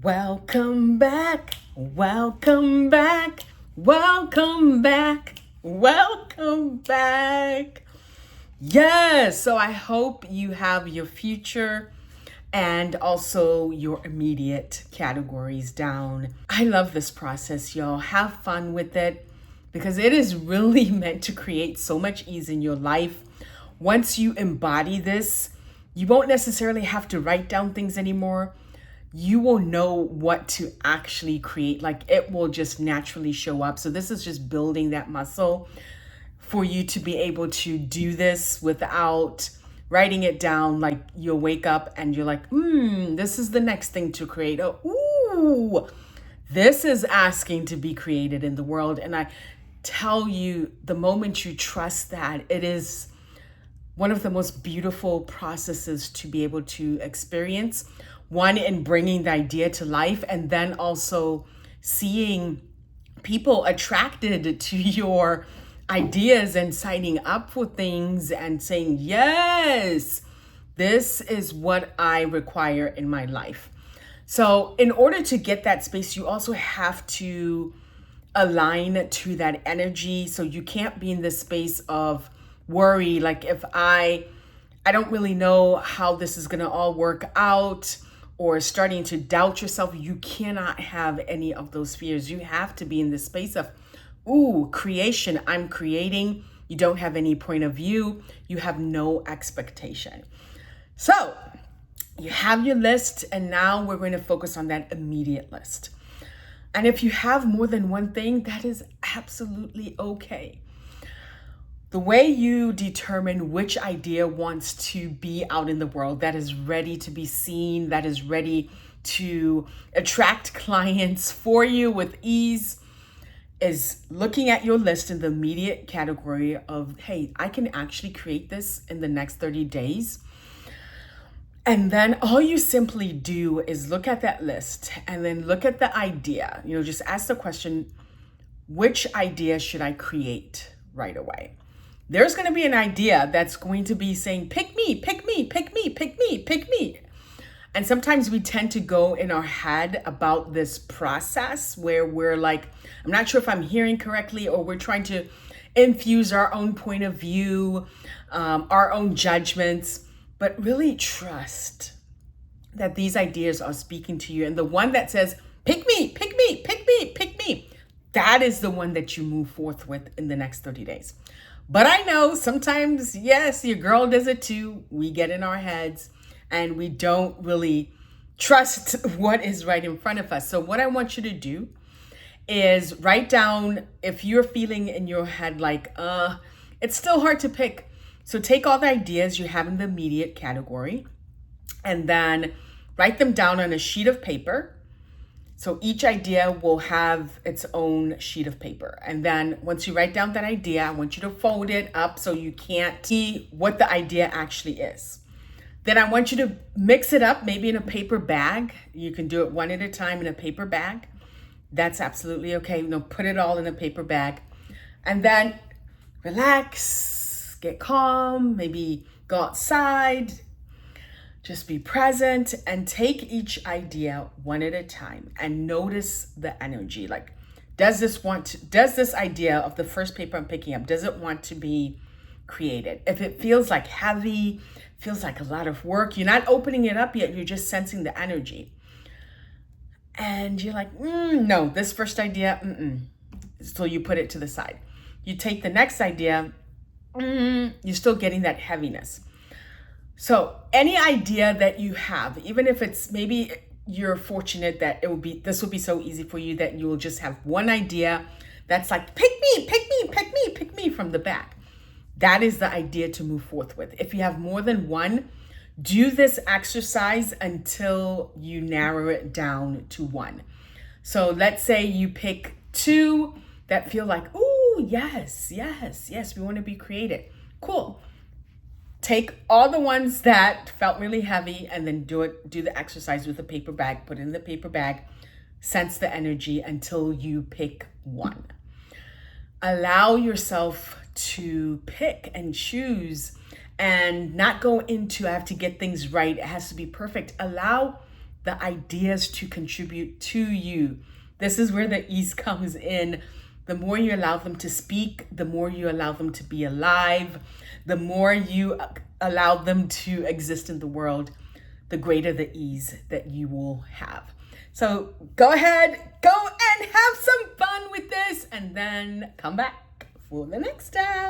Welcome back, welcome back, welcome back, welcome back. Yes, so I hope you have your future and also your immediate categories down. I love this process, y'all. Have fun with it because it is really meant to create so much ease in your life. Once you embody this, you won't necessarily have to write down things anymore. You will know what to actually create. Like it will just naturally show up. So this is just building that muscle for you to be able to do this without writing it down. Like you'll wake up and you're like, this is the next thing to create. Oh, ooh, this is asking to be created in the world. And I tell you, the moment you trust that, it is one of the most beautiful processes to be able to experience. One, in bringing the idea to life, and then also seeing people attracted to your ideas and signing up for things and saying, yes, this is what I require in my life. So in order to get that space, you also have to align to that energy. So you can't be in this space of worry, like if I don't really know how this is going to all work out, or starting to doubt yourself. You cannot have any of those fears. You have to be in this space of, creation. I'm creating. You don't have any point of view. You have no expectation. So you have your list, and now we're going to focus on that immediate list. And if you have more than one thing, that is absolutely okay. The way you determine which idea wants to be out in the world, that is ready to be seen, that is ready to attract clients for you with ease, is looking at your list in the immediate category of, hey, I can actually create this in the next 30 days. And then all you simply do is look at that list and then look at the idea. Just ask the question, which idea should I create right away? There's going to be an idea that's going to be saying, pick me, pick me, pick me, pick me, pick me. And sometimes we tend to go in our head about this process where we're like, I'm not sure if I'm hearing correctly, or we're trying to infuse our own point of view, our own judgments, but really trust that these ideas are speaking to you. And the one that says, pick me, pick me, pick me, pick me, that is the one that you move forth with in the next 30 days. But I know sometimes, yes, your girl does it too. We get in our heads and we don't really trust what is right in front of us. So what I want you to do is write down, if you're feeling in your head like, it's still hard to pick. So take all the ideas you have in the immediate category and then write them down on a sheet of paper. So each idea will have its own sheet of paper. And then once you write down that idea, I want you to fold it up so you can't see what the idea actually is. Then I want you to mix it up, maybe in a paper bag. You can do it one at a time in a paper bag. That's absolutely okay. Put it all in a paper bag. And then relax, get calm, maybe go outside. Just be present and take each idea one at a time and notice the energy. Like, does this idea of the first paper I'm picking up, does it want to be created? If it feels like heavy, feels like a lot of work, you're not opening it up yet, you're just sensing the energy. And you're like, no, this first idea, So you put it to the side. You take the next idea, you're still getting that heaviness. So any idea that you have, even if it's maybe you're fortunate that this will be so easy for you that you will just have one idea that's like, pick me, pick me, pick me, pick me from the back. That is the idea to move forth with. If you have more than one, do this exercise until you narrow it down to one. So let's say you pick two that feel like, yes, we want to be creative. Cool. Take all the ones that felt really heavy and then do the exercise with a paper bag, put it in the paper bag, sense the energy until you pick one. Allow yourself to pick and choose and not go into, I have to get things right, it has to be perfect. Allow the ideas to contribute to you. This is where the ease comes in. The more you allow them to speak, the more you allow them to be alive, the more you allow them to exist in the world, the greater the ease that you will have. So go ahead, go and have some fun with this, and then come back for the next step.